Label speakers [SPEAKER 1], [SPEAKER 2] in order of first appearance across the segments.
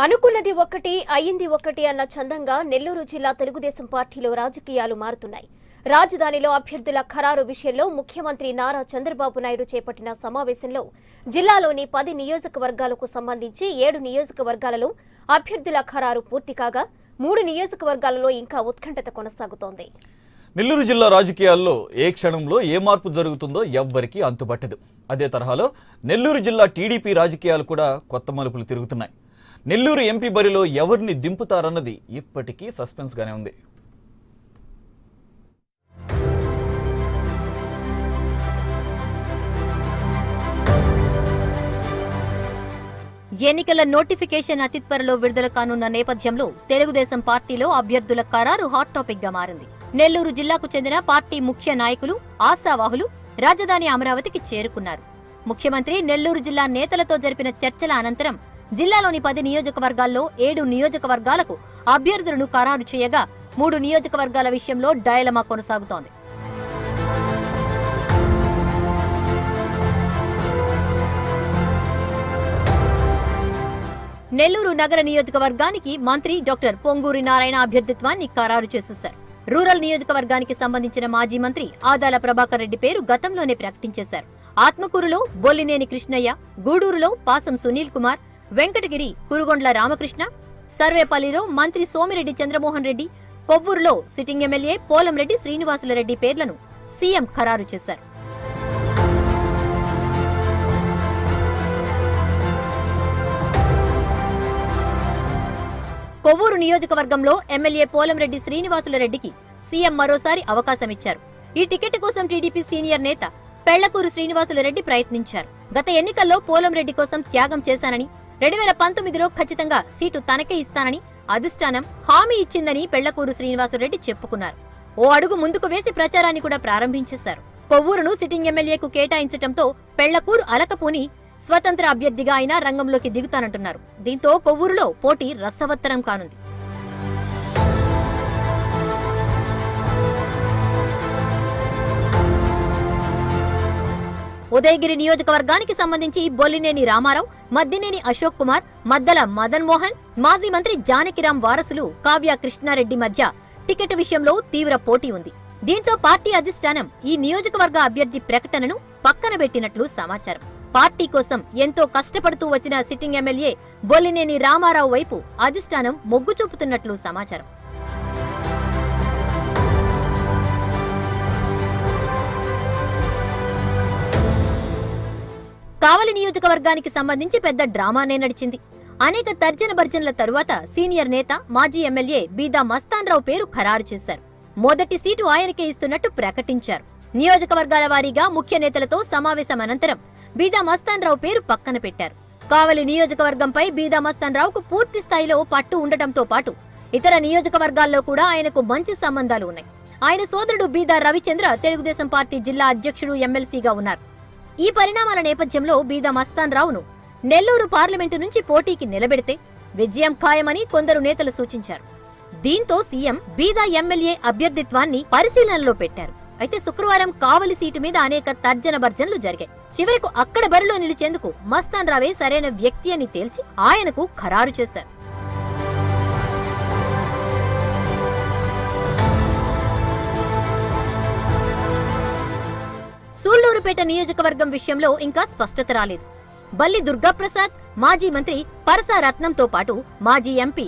[SPEAKER 1] అనుకున్నది ఒక్కటి అయ్యింది ఒక్కటి అన్న చందంగా నెల్లూరు జిల్లా తెలుగుదేశం పార్టీలో రాజకీయాలు మారుతున్నాయి. రాజధానిలో అభ్యర్థుల ఖరారు విషయంలో ముఖ్యమంత్రి నారా చంద్రబాబు నాయుడు చేపట్టిన సమావేశంలో జిల్లాలోని 10 నియోజకవర్గాలకు సంబంధించి 7 నియోజకవర్గాలలో అభ్యర్థుల ఖరారు పూర్తి కాగా 3 నియోజకవర్గాలలో ఇంకా ఉత్కంఠత కొనసాగుతోంది.
[SPEAKER 2] నెల్లూరు జిల్లా రాజకీయాల్లో ఏ క్షణంలో ఏ మార్పు జరుగుతుందో ఎవ్వరికీ అంతుబట్టదు. అదే తరహాలో నెల్లూరు జిల్లా టీడీపీ రాజకీయాలు కూడా కొత్త మలుపులు తిరుగుతున్నాయి. నెల్లూరు ఎంపీ బరిలో ఎవరిని దింపుతారన్నది ఇప్పటికీ సస్పెన్స్ గానే ఉంది.
[SPEAKER 3] ఎన్నికల నోటిఫికేషన్ అతి త్వరలో విడుదల కానున్న నేపథ్యంలో తెలుగుదేశం పార్టీలో అభ్యర్థుల ఖరారు హాట్ టాపిక్ గా మారింది. నెల్లూరు జిల్లాకు చెందిన పార్టీ ముఖ్య నాయకులు, ఆశావాహులు రాజధాని అమరావతికి చేరుకున్నారు. ముఖ్యమంత్రి నెల్లూరు జిల్లా నేతలతో జరిపిన చర్చల అనంతరం జిల్లాలోని 10 నియోజకవర్గాల్లో 7 నియోజకవర్గాలకు అభ్యర్థులను ఖరారు చేయగా 3 నియోజకవర్గాల విషయంలో డైలమా కొనసాగుతోంది. నెల్లూరు నగర నియోజకవర్గానికి మంత్రి డాక్టర్ పొంగూరి నారాయణ అభ్యర్థిత్వాన్ని ఖరారు చేసేశారు. రూరల్ నియోజకవర్గానికి సంబంధించిన మాజీ మంత్రి ఆదాల ప్రభాకర్ రెడ్డి పేరు గతంలోనే ప్రకటించేశారు. ఆత్మకూరులో బొల్లినేని కృష్ణయ్య, గూడూరులో పాసం సునీల్ కుమార్, వెంకటగిరి కురుగొండ్ల రామకృష్ణ, సర్వేపల్లిలో మంత్రి సోమిరెడ్డి చంద్రమోహన్ రెడ్డి, కొవ్వూరులో సిట్టింగ్ ఎమ్మెల్యే పోలంరెడ్డి శ్రీనివాసులరెడ్డి పేర్లను సీఎం ఖరారు చేశారు. కొవ్వూరు నియోజకవర్గంలో ఎమ్మెల్యే పోలంరెడ్డి శ్రీనివాసులరెడ్డికి సీఎం మరోసారి అవకాశమిచ్చారు. ఈ టికెట్ కోసం టీడీపీ సీనియర్ నేత పెళ్లకూరు శ్రీనివాసులరెడ్డి ప్రయత్నించారు. గత ఎన్నికల్లో పోలంరెడ్డి కోసం త్యాగం చేశానని, 2019లో ఖచ్చితంగా సీటు తనకే ఇస్తానని అధిష్టానం హామీ ఇచ్చిందని పెళ్లకూరు శ్రీనివాసులరెడ్డి చెప్పుకున్నారు. ఓ అడుగు ముందుకు వేసి ప్రచారాన్ని కూడా ప్రారంభించేశారు. కొవ్వూరును సిట్టింగ్ ఎమ్మెల్యేకు కేటాయించడంతో పెళ్లకూరు అలకపూని స్వతంత్ర అభ్యర్థిగా ఆయన రంగంలోకి దిగుతానంటున్నారు. దీంతో కొవ్వూరులో పోటీ రసవత్తరం కానుంది. ఉదయగిరి నియోజకవర్గానికి సంబంధించి బొల్లినేని రామారావు, మద్దినేని అశోక్ కుమార్, మద్దల మదన్ మోహన్, మాజీ మంత్రి జానకిరాం వారసులు కావ్య కృష్ణారెడ్డి మధ్య టికెట్ విషయంలో తీవ్ర పోటీ ఉంది. దీంతో పార్టీ అధిష్టానం ఈ నియోజకవర్గ అభ్యర్థి ప్రకటనను పక్కన పెట్టినట్లు సమాచారం. పార్టీ కోసం ఎంతో కష్టపడుతూ వచ్చిన సిట్టింగ్ ఎమ్మెల్యే బొల్లినేని రామారావు వైపు అధిష్టానం మొగ్గు చూపుతున్నట్లు సమాచారం. కావలి నియోజకవర్గానికి సంబంధించి పెద్ద డ్రామానే నడిచింది. అనేక తర్జన భర్జనల తరువాత సీనియర్ నేత మాజీ ఎమ్మెల్యే బీదా మస్తాన్రావు పేరు ఖరారు చేశారు. మొదటి సీటు ఆయనకే ఇస్తున్నట్టు ప్రకటించారు. నియోజకవర్గాల వారీగా ముఖ్య నేతలతో సమావేశం అనంతరం బీదా మస్తాన్రావు పేరు పక్కన పెట్టారు. కావలి నియోజకవర్గంపై బీదా మస్తాన్రావుకు పూర్తి స్థాయిలో పట్టు ఉండటంతో పాటు ఇతర నియోజకవర్గాల్లో కూడా ఆయనకు మంచి సంబంధాలు ఉన్నాయి. ఆయన సోదరుడు బీదా రవిచంద్ర తెలుగుదేశం పార్టీ జిల్లా అధ్యక్షుడు ఎమ్మెల్సీగా ఉన్నారు. ఈ పరిణామాల నేపథ్యంలో బీదా మస్తాన్రావును నెల్లూరు పార్లమెంటు నుంచి పోటీకి నిలబెడితే విజయం ఖాయమని కొందరు నేతలు సూచించారు. దీంతో సీఎం బీదా ఎమ్మెల్యే అభ్యర్థిత్వాన్ని పరిశీలనలో పెట్టారు. అయితే శుక్రవారం కావలి సీటు మీద అనేక తర్జన భర్జనలు జరిగాయి. చివరకు అక్కడ బరిలో నిలిచేందుకు మస్తాన్రావే సరైన వ్యక్తి అని తేల్చి ఆయనకు ఖరారు చేశారు. సూళ్లూరుపేట నియోజకవర్గం విషయంలో ఇంకా స్పష్టత రాలేదు. బల్లి దుర్గాప్రసాద్, మాజీ మంత్రి పరసా రత్నంతో పాటు మాజీ ఎంపీ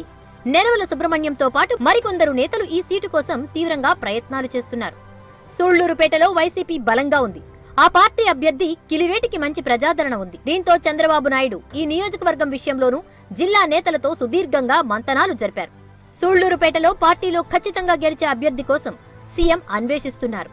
[SPEAKER 3] నెలవల సుబ్రహ్మణ్యంతో పాటు మరికొందరు నేతలు ఈ సీటు కోసం తీవ్రంగా ప్రయత్నాలు చేస్తున్నారు. సూళ్లూరుపేటలో వైసీపీ బలంగా ఉంది. ఆ పార్టీ అభ్యర్థి కిలివేటికి మంచి ప్రజాదరణ ఉంది. దీంతో చంద్రబాబు నాయుడు ఈ నియోజకవర్గం విషయంలోనూ జిల్లా నేతలతో సుదీర్ఘంగా మంతనాలు జరిపారు. సూళ్లూరుపేటలో పార్టీలో ఖచ్చితంగా గెలిచే అభ్యర్థి కోసం సీఎం అన్వేషిస్తున్నారు.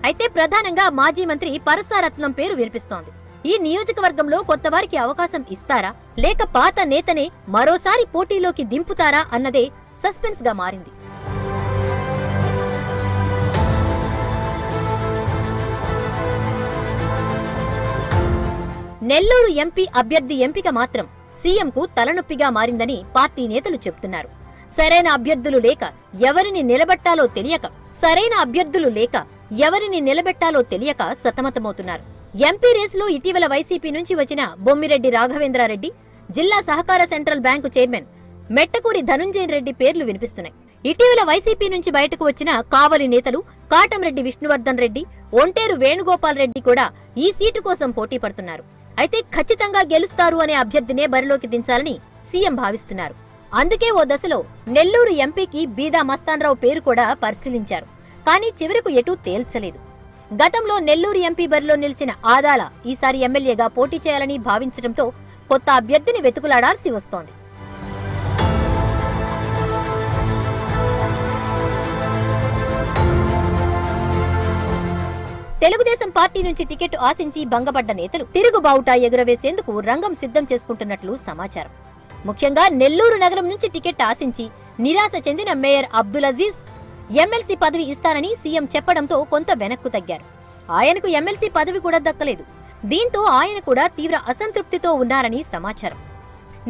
[SPEAKER 3] అయితే ప్రధానంగా మాజీ మంత్రి పరసారత్నం పేరు వినిపిస్తోంది. ఈ నియోజకవర్గంలో కొత్తవారికి అవకాశం ఇస్తారా, లేక పాత నేతనే మరోసారి పోటీలోకి దింపుతారా అన్నదే సస్పెన్స్ గా మారింది. నెల్లూరు ఎంపీ అభ్యర్థి ఎంపిక మాత్రం సీఎంకు తలనొప్పిగా మారిందని పార్టీ నేతలు చెబుతున్నారు. సరైన అభ్యర్థులు లేక ఎవరిని నిలబెట్టాలో తెలియక సతమతమవుతున్నారు. ఎంపీ రేసులో ఇటీవల వైసీపీ నుంచి వచ్చిన బొమ్మిరెడ్డి రాఘవేంద్రారెడ్డి, జిల్లా సహకార central bank chairman Mettakuri Dhanunjaya Reddy పేర్లు వినిపిస్తున్నాయి. ఇటీవల వైసీపీ నుంచి బయటకు వచ్చిన కావలి నేతలు కాటంరెడ్డి విష్ణువర్ధన్ రెడ్డి, ఒంటేరు వేణుగోపాల్ రెడ్డి కూడా ఈ సీటు కోసం పోటీ పడుతున్నారు. అయితే ఖచ్చితంగా గెలుస్తారు అనే అభ్యర్థినే బరిలోకి దించాలని సీఎం భావిస్తున్నారు. అందుకే ఓ దశలో నెల్లూరు ఎంపీకి బీదా మస్తాన్రావు పేరు కూడా పరిశీలించారు. కానీ చివరకు ఎటూ తేల్చలేదు. గతంలో నెల్లూరు ఎంపీ బరిలో నిలిచిన ఆదాల ఈసారి ఎమ్మెల్యేగా పోటీ చేయాలని భావించడంతో కొత్త అభ్యర్థిని వెతుకులాడాల్సి వస్తోంది. తెలుగుదేశం పార్టీ నుంచి టికెట్ ఆశించి భంగపడ్డ నేతలు తిరుగుబావుటా ఎగురవేసేందుకు రంగం సిద్ధం చేసుకుంటున్నట్లు సమాచారం. ముఖ్యంగా నెల్లూరు నగరం నుంచి టికెట్ ఆశించి నిరాశ చెందిన మేయర్ అబ్దుల్ అజీజ్ ఎమ్మెల్సీ పదవి ఇస్తానని సీఎం చెప్పడంతో కొంత వెనక్కు తగ్గారు. ఆయనకు ఎమ్మెల్సీ పదవి కూడా దక్కలేదు. దీంతో ఆయన కూడా తీవ్ర అసంతృప్తితో ఉన్నారని సమాచారం.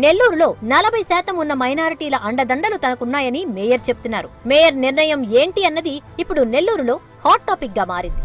[SPEAKER 3] నెల్లూరులో 40% ఉన్న మైనారిటీల అండదండలు తనకున్నాయని మేయర్ చెప్తున్నారు. మేయర్ నిర్ణయం ఏంటి అన్నది ఇప్పుడు నెల్లూరులో హాట్ టాపిక్ గా మారింది.